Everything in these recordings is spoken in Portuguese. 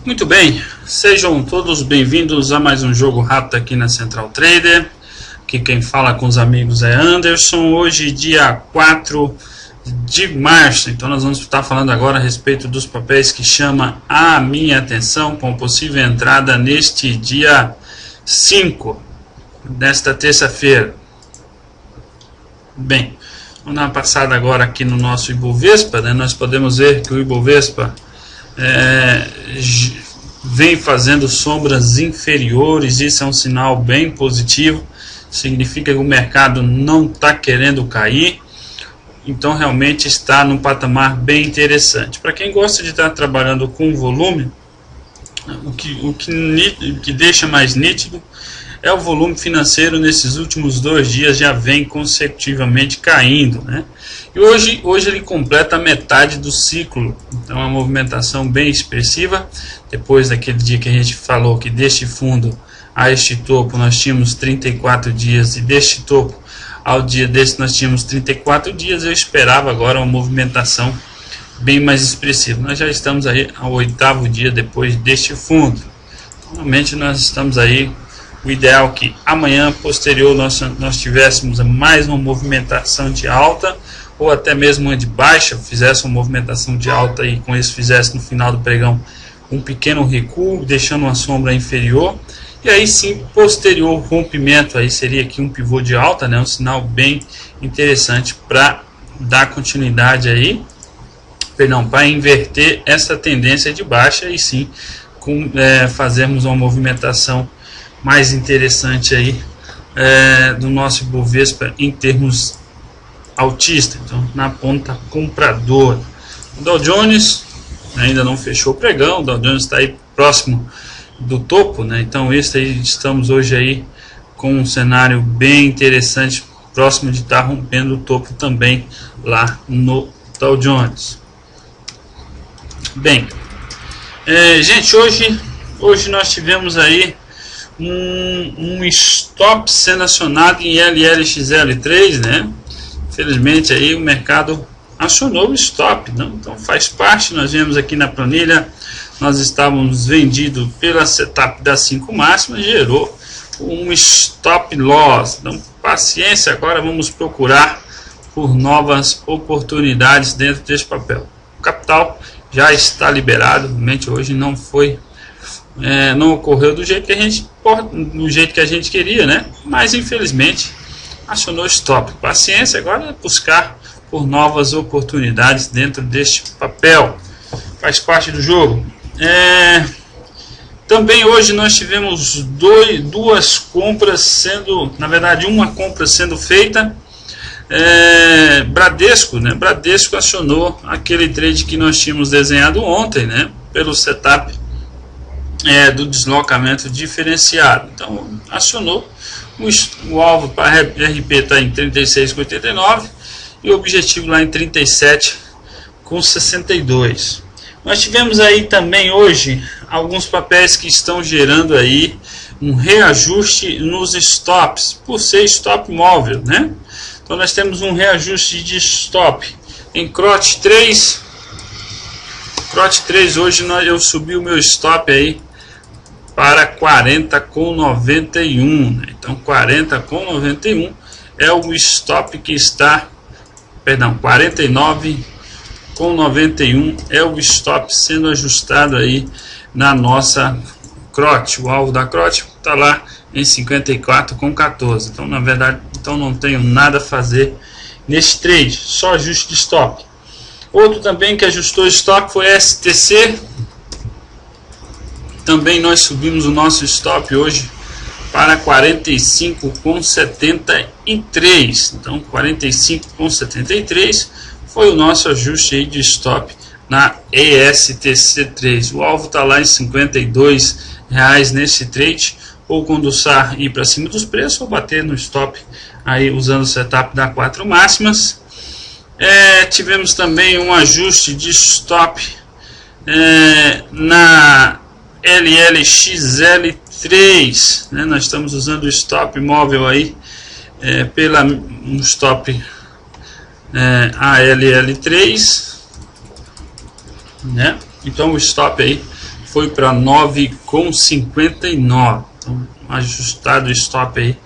Muito bem, sejam todos bem-vindos a mais um jogo rápido aqui na Central Trader. Aqui quem fala com os amigos é Anderson. Hoje, dia 4 de março, então nós vamos estar falando agora a respeito dos papéis que chamam a minha atenção com possível entrada neste dia 5, nesta terça-feira. Bem, vamos dar uma passada agora aqui no nosso Ibovespa, né? Nós podemos ver que o Ibovespa vem fazendo sombras inferiores. Isso é um sinal bem positivo, significa que o mercado não está querendo cair, então realmente está num patamar bem interessante. Para quem gosta de estar trabalhando com volume, o que deixa mais nítido é o volume financeiro. Nesses últimos 2 dias já vem consecutivamente caindo, né? E hoje ele completa a metade do ciclo, então é uma movimentação bem expressiva. Depois daquele dia que a gente falou que deste fundo a este topo nós tínhamos 34 dias e deste topo ao dia desse nós tínhamos 34 dias, eu esperava agora uma movimentação bem mais expressiva. Nós já estamos aí ao 8º dia depois deste fundo. Normalmente nós estamos aí, o ideal é que amanhã posterior nós tivéssemos mais uma movimentação de alta, ou até mesmo uma de baixa, fizesse uma movimentação de alta e com isso fizesse no final do pregão um pequeno recuo, deixando uma sombra inferior, e aí sim, posterior rompimento, aí seria aqui um pivô de alta, né, um sinal bem interessante para dar continuidade aí, para inverter essa tendência de baixa e sim fazermos uma movimentação mais interessante aí do nosso Ibovespa em termos altista, então na ponta compradora. O Dow Jones ainda não fechou o pregão, o Dow Jones está aí próximo do topo, né? Então estamos hoje aí com um cenário bem interessante, próximo de estar rompendo o topo também lá no Dow Jones. Bem, gente, hoje nós tivemos aí um stop sendo acionado em LLXL3, né? Infelizmente aí o mercado acionou o stop, não? Então faz parte. Nós vemos aqui na planilha, nós estávamos vendidos pela setup das 5 máximas, gerou um stop loss. Então paciência, agora vamos procurar por novas oportunidades dentro desse papel. O capital já está liberado, realmente hoje não ocorreu do jeito que a gente queria, né? Mas infelizmente acionou stop. Paciência, agora é buscar por novas oportunidades dentro deste papel. Faz parte do jogo. Também hoje nós tivemos duas compras sendo, na verdade uma compra sendo feita. Bradesco, né? Bradesco acionou aquele trade que nós tínhamos desenhado ontem, né? Pelo setup do deslocamento diferenciado. Então acionou. O alvo para RP está em 36,89 e o objetivo lá em 37,62. Nós tivemos aí também hoje alguns papéis que estão gerando aí um reajuste nos stops, por ser stop móvel, né? Então nós temos um reajuste de stop em CROT 3. CROT 3 hoje eu subi o meu stop aí para 40,91, né? Então 40,91 é o stop que está, 49,91 é o stop sendo ajustado aí na nossa CROT. O alvo da CROT está lá em 54,14. Então na verdade não tenho nada a fazer nesse trade, só ajuste de stop. Outro também que ajustou stop foi STC. Também nós subimos o nosso stop hoje para 45,73. Então 45,73 foi o nosso ajuste aí de stop na ESTC3. O alvo está lá em R$52 nesse trade, ou quando o SAR ir para cima dos preços ou bater no stop aí usando o setup da 4 máximas. Tivemos também um ajuste de stop na LLXL3, né? Nós estamos usando o stop móvel aí pela um stop ALL3, né? Então o stop aí foi para 9,59. Então, ajustado o stop aí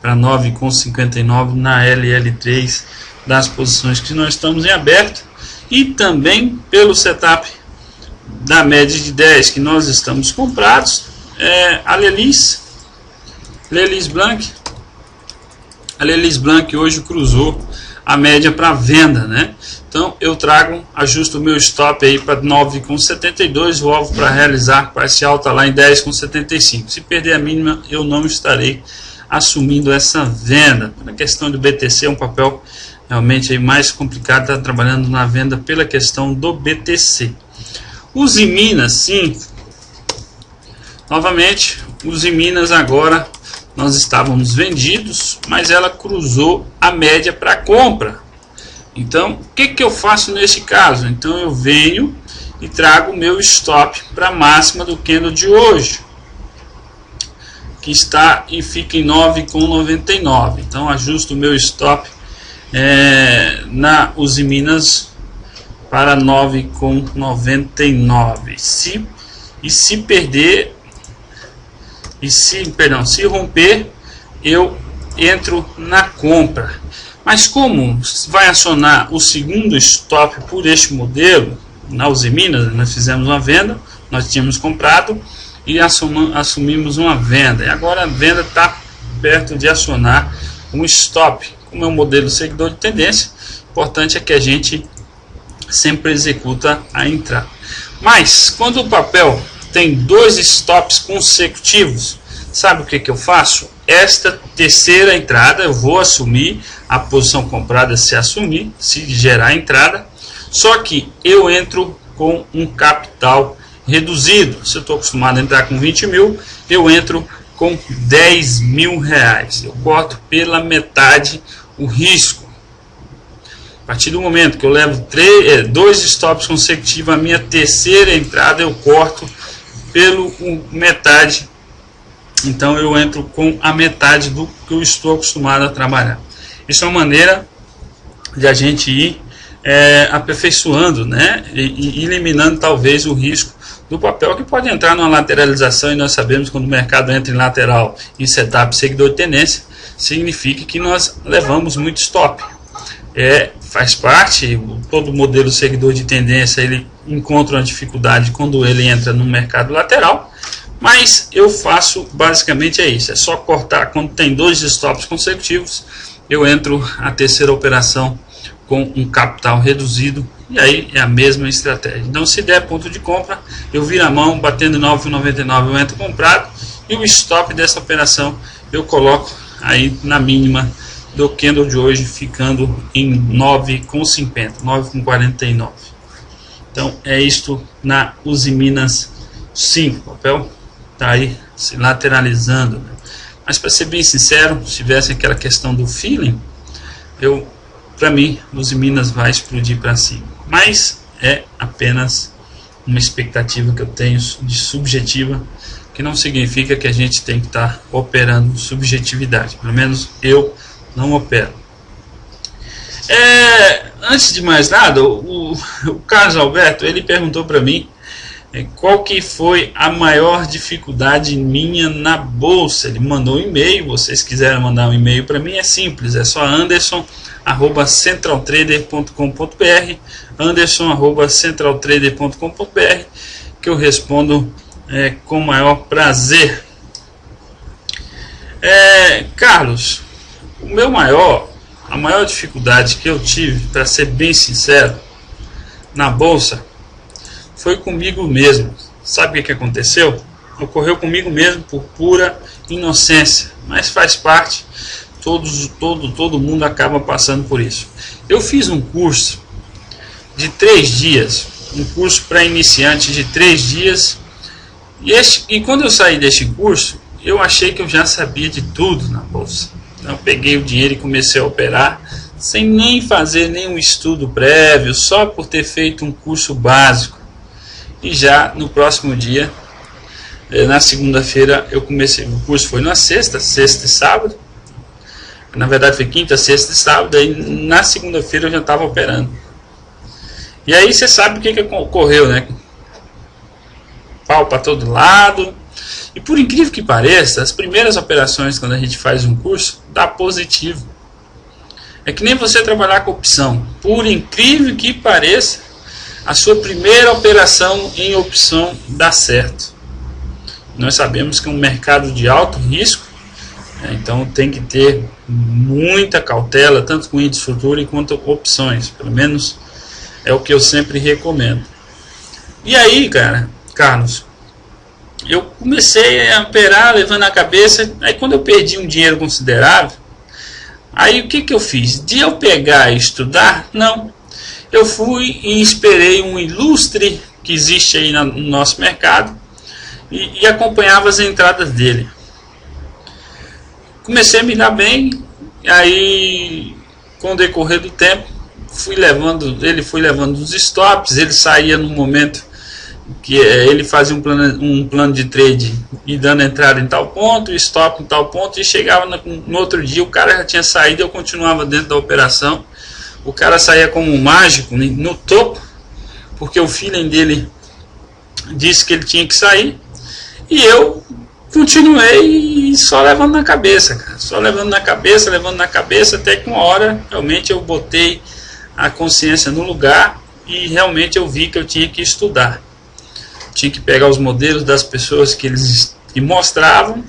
para 9,59 na LL3 das posições que nós estamos em aberto, e também pelo setup da média de 10 que nós estamos comprados. A Lelis Blanc hoje cruzou a média para venda, né? Então eu ajusto o meu stop aí para 9,72, o alvo para realizar price alta lá em 10,75. Se perder a mínima, eu não estarei assumindo essa venda. Na questão do BTC é um papel realmente aí mais complicado, está trabalhando na venda pela questão do BTC. Os em Minas, sim, novamente, os em Minas agora nós estávamos vendidos, mas ela cruzou a média para compra. Então, o que eu faço nesse caso? Então eu venho e trago o meu stop para a máxima do candle de hoje, que está e fica em 9,99. Então ajusto o meu stop na Uzi Minas para 9,99. Se romper, eu entro na compra. Mas como vai acionar o segundo stop por este modelo na Uzi Minas, nós fizemos uma venda, nós tínhamos comprado e assumimos uma venda, e agora a venda está perto de acionar um stop. Como é um modelo seguidor de tendência, o importante é que a gente sempre executa a entrada. Mas quando o papel tem 2 stops consecutivos, sabe o que eu faço? Esta terceira entrada eu vou assumir, a posição comprada se gerar a entrada, só que eu entro com um capital reduzido. Se eu estou acostumado a entrar com 20 mil, eu entro com 10 mil reais. Eu corto pela metade o risco. A partir do momento que eu levo 2 stops consecutivos, a minha terceira entrada eu corto pelo metade. Então eu entro com a metade do que eu estou acostumado a trabalhar. Isso é uma maneira de a gente ir aperfeiçoando, né? E eliminando talvez o risco do papel, que pode entrar numa lateralização, e nós sabemos que quando o mercado entra em lateral em setup seguidor de tendência, significa que nós levamos muito stop. Faz parte, todo modelo seguidor de tendência ele encontra uma dificuldade quando ele entra no mercado lateral, mas eu faço basicamente isso, é só cortar. Quando tem 2 stops consecutivos, eu entro a terceira operação com um capital reduzido, e aí é a mesma estratégia. Então se der ponto de compra, eu viro a mão, batendo 9,99 eu entro comprado, e o stop dessa operação eu coloco aí na mínima do candle de hoje, ficando em 9,50, 9,49. Então é isto na Uzi Minas 5. O papel está aí se lateralizando, né? Mas para ser bem sincero, se tivesse aquela questão do feeling, para mim, Uzi Minas vai explodir para cima. Mas é apenas uma expectativa que eu tenho de subjetiva, que não significa que a gente tem que estar operando subjetividade. Pelo menos eu não opero. Antes de mais nada, o Carlos Alberto, ele perguntou para mim qual que foi a maior dificuldade minha na bolsa. Ele mandou um e-mail. Vocês quiserem mandar um e-mail para mim, é simples, é só anderson@centraltrader.com.br, anderson@centraltrader.com.br, que eu respondo com o maior prazer. Carlos, a maior dificuldade que eu tive, para ser bem sincero, na bolsa, foi comigo mesmo. Sabe o que aconteceu? Ocorreu comigo mesmo por pura inocência, mas faz parte. Todo mundo acaba passando por isso. Eu fiz um curso de 3 dias, um curso para iniciantes de 3 dias, e quando eu saí deste curso, eu achei que eu já sabia de tudo na bolsa. Então eu peguei o dinheiro e comecei a operar, sem nem fazer nenhum estudo prévio, só por ter feito um curso básico. E já no próximo dia, na segunda-feira, eu comecei. O curso foi na sexta e sábado. Na verdade foi quinta, sexta e sábado. Aí na segunda-feira eu já estava operando. E aí você sabe o que ocorreu, né? pau para todo lado. E por incrível que pareça, as primeiras operações quando a gente faz um curso, dá positivo. É que nem você trabalhar com opção. Por incrível que pareça, a sua primeira operação em opção dá certo. Nós sabemos que é um mercado de alto risco, então tem que ter muita cautela, tanto com índice futuro quanto opções. Pelo menos é o que eu sempre recomendo. E aí, Carlos, eu comecei a operar, levando a cabeça. Aí quando eu perdi um dinheiro considerável, aí o que eu fiz? De eu pegar e estudar? Não. Eu fui e esperei um ilustre que existe aí no nosso mercado e acompanhava as entradas dele. Comecei a me dar bem, aí com o decorrer do tempo ele foi levando os stops, ele saía no momento que ele fazia um plano de trade e dando entrada em tal ponto, stop em tal ponto, e chegava no outro dia o cara já tinha saído, eu continuava dentro da operação. O cara saía como um mágico no topo, porque o feeling dele disse que ele tinha que sair, e eu continuei só levando na cabeça, cara. Só levando na cabeça, até que uma hora realmente eu botei a consciência no lugar e realmente eu vi que eu tinha que estudar. Tinha que pegar os modelos das pessoas que eles mostravam,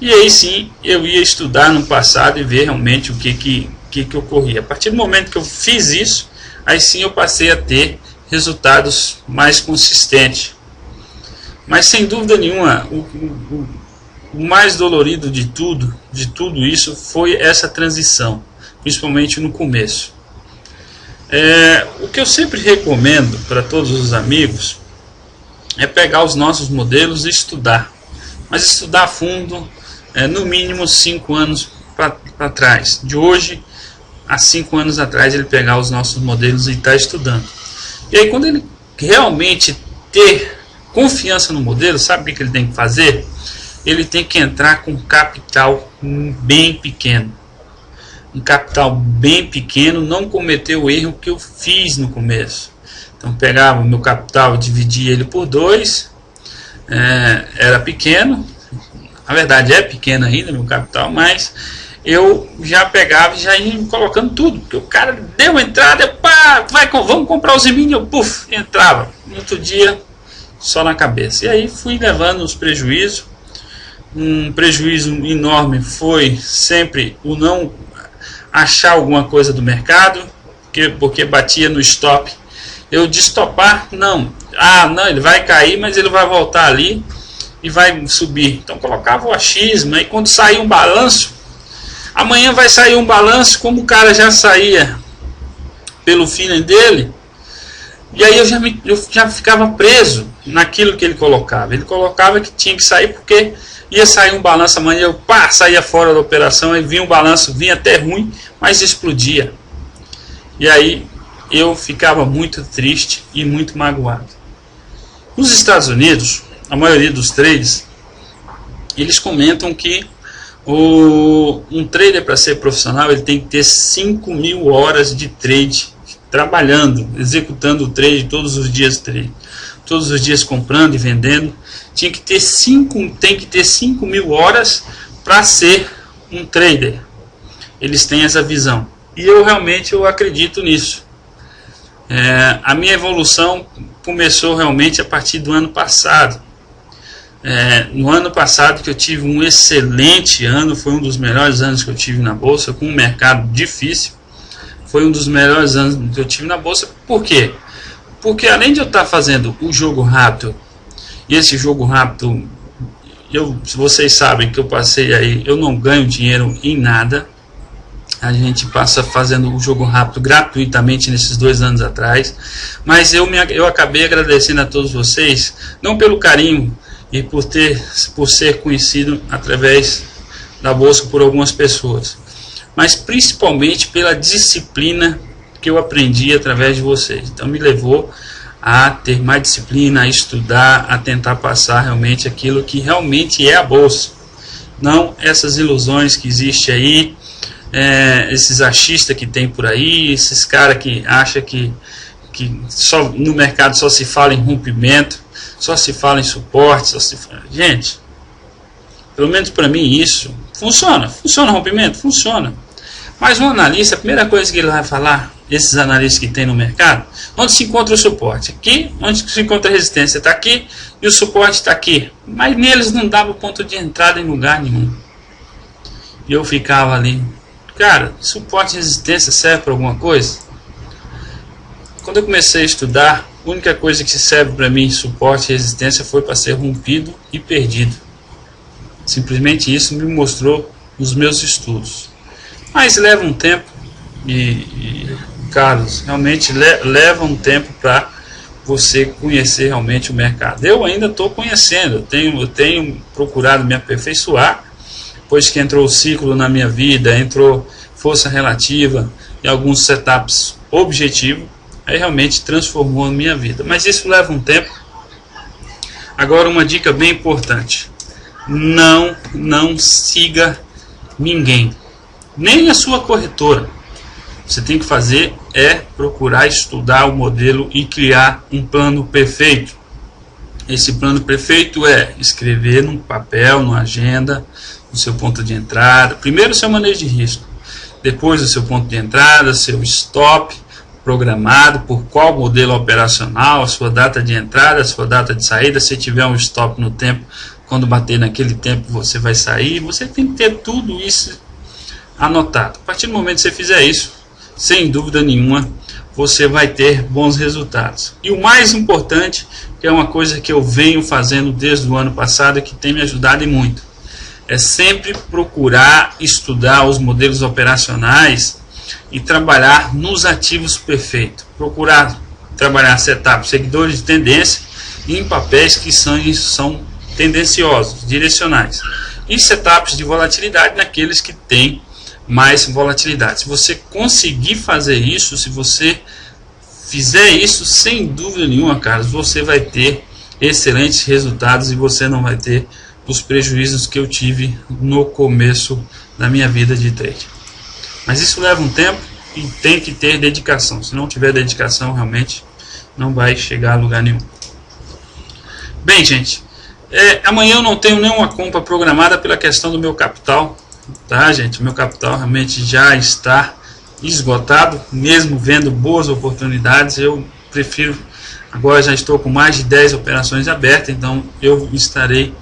e aí sim eu ia estudar no passado e ver realmente o que ocorria. A partir do momento que eu fiz isso, aí sim eu passei a ter resultados mais consistentes. Mas sem dúvida nenhuma, o mais dolorido de tudo isso foi essa transição, principalmente no começo. O que eu sempre recomendo para todos os amigos é pegar os nossos modelos e estudar, mas estudar a fundo, no mínimo 5 anos para trás. De hoje há 5 anos atrás, ele pegar os nossos modelos e estar estudando. E aí quando ele realmente ter confiança no modelo, sabe o que ele tem que fazer? Ele tem que entrar com capital bem pequeno. Um capital bem pequeno, não cometer o erro que eu fiz no começo. Então pegava o meu capital, dividia ele por 2, era pequeno, na verdade é pequeno ainda meu capital, mas eu já pegava e já ia colocando tudo, porque o cara deu entrada, pá, vamos comprar os mini, eu entrava, no outro dia só na cabeça. E aí fui levando os prejuízos. Um prejuízo enorme foi sempre o não achar alguma coisa do mercado, porque batia no stop. Eu de stopar, não, ele vai cair, mas ele vai voltar ali e vai subir. Então colocava o achismo, aí quando saía um balanço, amanhã vai sair um balanço, como o cara já saía pelo feeling dele, e aí eu já ficava preso naquilo que ele colocava. Ele colocava que tinha que sair porque ia sair um balanço amanhã, eu saía fora da operação, aí vinha um balanço, vinha até ruim, mas explodia. E aí eu ficava muito triste e muito magoado. Nos Estados Unidos, a maioria dos trades, eles comentam que um trader, para ser profissional, ele tem que ter 5.000 horas de trade trabalhando, executando o trade todos os dias, todos os dias comprando e vendendo. Tem que ter 5.000 horas para ser um trader. Eles têm essa visão e eu realmente acredito nisso. A minha evolução começou realmente a partir do ano passado. No ano passado que eu tive um excelente ano, foi um dos melhores anos que eu tive na bolsa, com um mercado difícil. Foi um dos melhores anos que eu tive na bolsa. Por quê? Porque além de eu estar fazendo o jogo rápido, e esse jogo rápido, vocês sabem que eu passei aí, eu não ganho dinheiro em nada. A gente passa fazendo o jogo rápido gratuitamente nesses 2 anos atrás. Mas eu acabei agradecendo a todos vocês, não pelo carinho e por ser conhecido através da bolsa por algumas pessoas, mas principalmente pela disciplina que eu aprendi através de vocês. Então me levou a ter mais disciplina, a estudar, a tentar passar realmente aquilo que realmente é a bolsa, não essas ilusões que existem aí, esses achistas que tem por aí, esses caras que acham que só no mercado só se fala em rompimento. só se fala em suporte, gente, pelo menos para mim isso funciona rompimento, funciona. Mas um analista, a primeira coisa que ele vai falar, esses analistas que tem no mercado, onde se encontra o suporte? Aqui, onde se encontra a resistência está aqui e o suporte está aqui. Mas neles não dava ponto de entrada em lugar nenhum. E eu ficava ali, cara, suporte e resistência serve para alguma coisa? Quando eu comecei a estudar, a única coisa que serve para mim, suporte e resistência, foi para ser rompido e perdido. Simplesmente isso me mostrou nos meus estudos. Mas leva um tempo Carlos, realmente leva um tempo para você conhecer realmente o mercado. Eu ainda estou conhecendo, eu tenho procurado me aperfeiçoar, pois que entrou o ciclo na minha vida, entrou força relativa e alguns setups objetivos, aí realmente transformou a minha vida. Mas isso leva um tempo. Agora uma dica bem importante: não siga ninguém, nem a sua corretora. Você tem que fazer é procurar estudar o modelo e criar um plano perfeito. Esse plano perfeito é escrever num papel, numa agenda, o seu ponto de entrada. Primeiro o seu manejo de risco, depois o seu ponto de entrada, seu stop programado, por qual modelo operacional, a sua data de entrada, a sua data de saída. Se tiver um stop no tempo, quando bater naquele tempo você vai sair. Você tem que ter tudo isso anotado. A partir do momento que você fizer isso, sem dúvida nenhuma, você vai ter bons resultados. E o mais importante, que é uma coisa que eu venho fazendo desde o ano passado e que tem me ajudado e muito, é sempre procurar estudar os modelos operacionais e trabalhar nos ativos perfeitos. Procurar trabalhar setup, seguidores de tendência em papéis que são tendenciosos, direcionais. E setups de volatilidade naqueles que têm mais volatilidade. Se você conseguir fazer isso, se você fizer isso, sem dúvida nenhuma, Carlos, você vai ter excelentes resultados e você não vai ter os prejuízos que eu tive no começo da minha vida de trade. Mas isso leva um tempo e tem que ter dedicação. Se não tiver dedicação, realmente não vai chegar a lugar nenhum. Bem, gente, amanhã eu não tenho nenhuma compra programada pela questão do meu capital. Tá, gente, meu capital realmente já está esgotado, mesmo vendo boas oportunidades. Eu prefiro, agora já estou com mais de 10 operações abertas, então eu estarei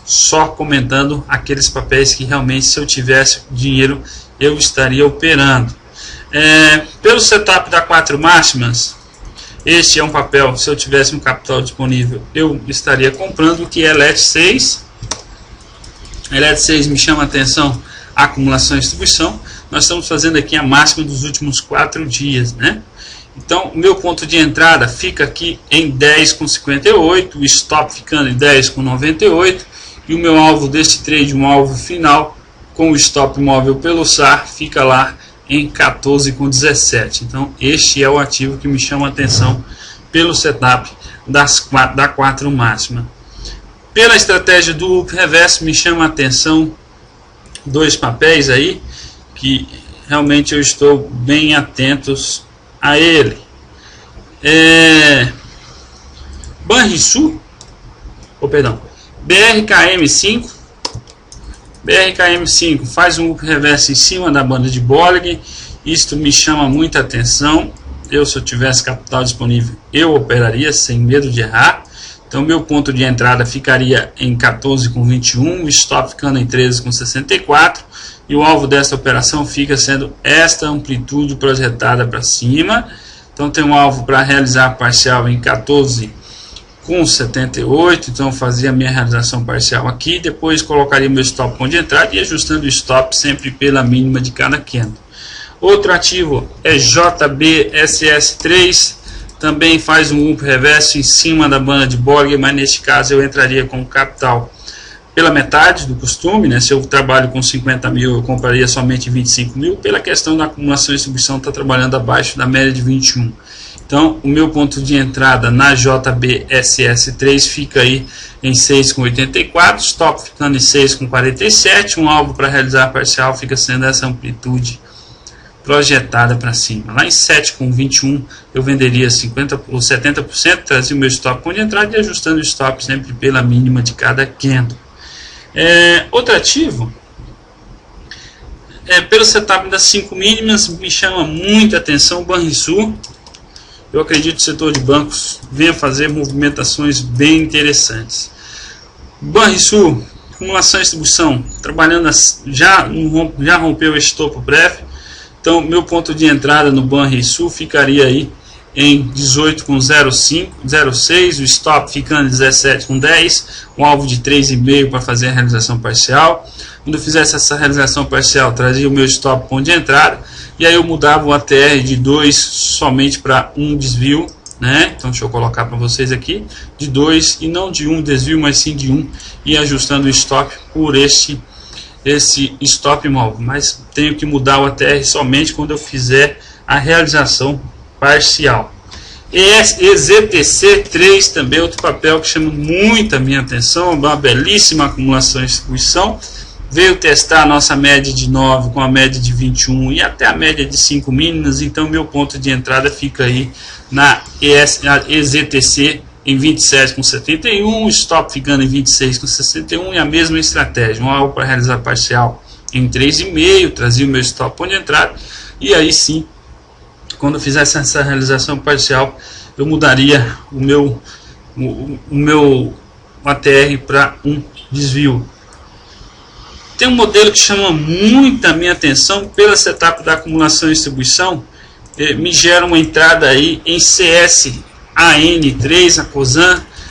só comentando aqueles papéis que realmente, se eu tivesse dinheiro, eu estaria operando. Pelo setup da 4 máximas, este é um papel, se eu tivesse um capital disponível, eu estaria comprando, que é LET 6. LET 6 me chama a atenção, acumulação e distribuição. Nós estamos fazendo aqui a máxima dos últimos 4 dias, né? Então o meu ponto de entrada fica aqui em 10,58, o stop ficando em 10,98 e o meu alvo deste trade, um alvo final com o stop móvel pelo SAR, fica lá em 14,17. Então este é o ativo que me chama a atenção pelo setup da 4 máxima. Pela estratégia do Up Reverso, me chama a atenção 2 papéis aí que realmente eu estou bem atentos a ele. Banrisul, BRKM5. BRKM5 faz um Up Reverso em cima da banda de Bollinger. Isto me chama muita atenção. Se eu tivesse capital disponível, eu operaria sem medo de errar. Então meu ponto de entrada ficaria em 14,21, o stop ficando em 13,64 e o alvo dessa operação fica sendo esta amplitude projetada para cima. Então tem um alvo para realizar parcial em 14,78, então eu fazia a minha realização parcial aqui, depois colocaria meu stop ponto de entrada e ajustando o stop sempre pela mínima de cada candle. Outro ativo é JBSS3, também faz um Up Reverso em cima da banda de Bollinger, mas neste caso eu entraria com capital pela metade do costume, né? Se eu trabalho com 50 mil, eu compraria somente 25 mil, pela questão da acumulação e distribuição, está trabalhando abaixo da média de 21. Então o meu ponto de entrada na JBSS3 fica aí em 6,84, stop ficando em 6,47, um alvo para realizar parcial fica sendo essa amplitude projetada para cima. Lá em 7,21 eu venderia 50% ou 70%, trazia o meu stop ponto de entrada e ajustando o stop sempre pela mínima de cada candle. Outro ativo, pelo setup das 5 mínimas, me chama muita atenção o Banrisul. Eu acredito que o setor de bancos venha fazer movimentações bem interessantes. Banrisul, acumulação e distribuição, trabalhando, já rompeu esse topo prévio. Então, meu ponto de entrada no Banrisul ficaria aí em 18,06, o stop ficando em 17,10, um alvo de 3,5 para fazer a realização parcial. Quando eu fizesse essa realização parcial, trazia o meu stop ponto de entrada, e aí eu mudava o ATR de 2 somente para um desvio, né? Então deixa eu colocar para vocês aqui, de 2 e não de um desvio, mas sim de 1, e ajustando o stop por esse stop móvel, mas tenho que mudar o ATR somente quando eu fizer a realização parcial. EZTC3 também, outro papel que chama muito a minha atenção, uma belíssima acumulação e distribuição. Veio testar a nossa média de 9 com a média de 21 e até a média de 5 mínimas, então meu ponto de entrada fica aí na EZTC em 27,71, stop ficando em 26,61 e a mesma estratégia, um alvo para realizar parcial em 3,5, trazia o meu stop ponto de entrada, e aí sim, quando eu fizesse essa realização parcial, eu mudaria o meu ATR para um desvio. Tem um modelo que chama muito a minha atenção pela setup da acumulação e distribuição, me gera uma entrada aí em CSAN3,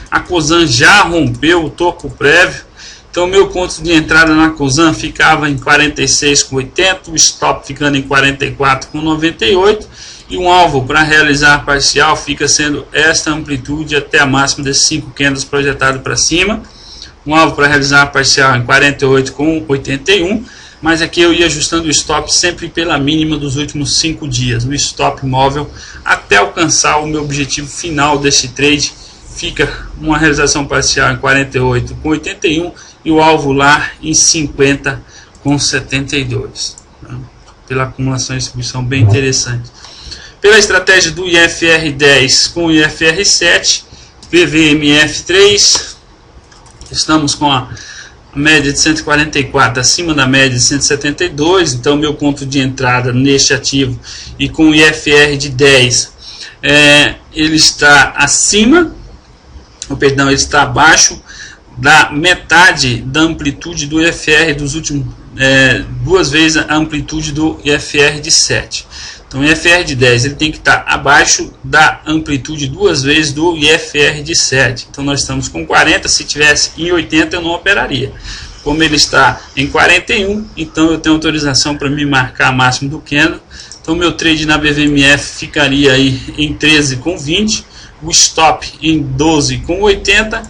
a Cosan já rompeu o topo prévio, então meu ponto de entrada na Cosan ficava em 46,80, o stop ficando em 44,98 e um alvo para realizar parcial fica sendo esta amplitude até a máxima desses 5 candles projetado para cima, um alvo para realizar parcial em 48,81, mas aqui eu ia ajustando o stop sempre pela mínima dos últimos 5 dias, o stop móvel até alcançar o meu objetivo final desse trade, fica uma realização parcial em 48,81 e o alvo lá em 50,72, pela acumulação e distribuição bem interessante. Pela estratégia do IFR10 com o IFR7, PVMF3, estamos com a média de 144 acima da média de 172, então meu ponto de entrada neste ativo e com o IFR de 10 ele está acima, ele está abaixo da metade da amplitude do IFR dos últimos, duas vezes a amplitude do IFR de 7. Então o IFR de 10 ele tem que estar abaixo da amplitude duas vezes do IFR de 7. Então nós estamos com 40, se tivesse em 80 eu não operaria. Como ele está em 41, então eu tenho autorização para me marcar máximo do candle. Então meu trade na BVMF ficaria aí em 13,20, o stop em 12,80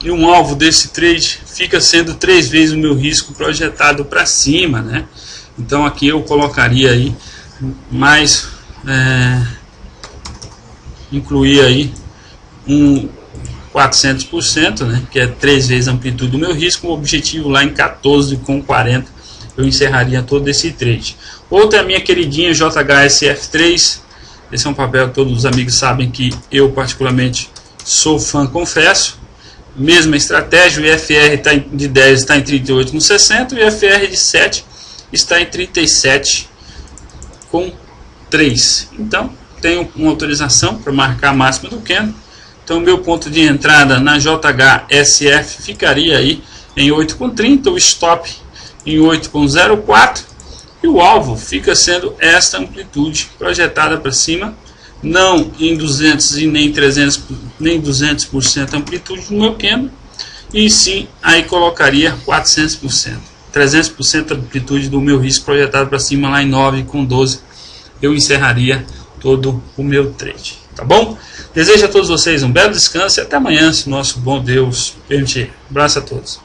e um alvo desse trade fica sendo 3 vezes o meu risco projetado para cima, né? Então aqui eu colocaria aí mais, incluir aí um 400%, né, que é 3 vezes a amplitude do meu risco, o objetivo lá em 14,40 eu encerraria todo esse trade. Outra é a minha queridinha JHSF3, esse é um papel que todos os amigos sabem que eu particularmente sou fã, confesso. Mesma estratégia, o IFR de 10 está em 38,60, o IFR de 7 está em 37,3. Então tenho uma autorização para marcar a máxima do candle. Então meu ponto de entrada na JHSF ficaria aí em 8,30, o stop em 8,04 e o alvo fica sendo esta amplitude projetada para cima, não em 200 e nem 300 nem 200% amplitude do meu candle, e sim aí colocaria 400%, 300% amplitude do meu risco projetado para cima lá em 9,12. Eu encerraria todo o meu trade, tá bom? Desejo a todos vocês um belo descanso e até amanhã, se nosso bom Deus permitir. Um abraço a todos.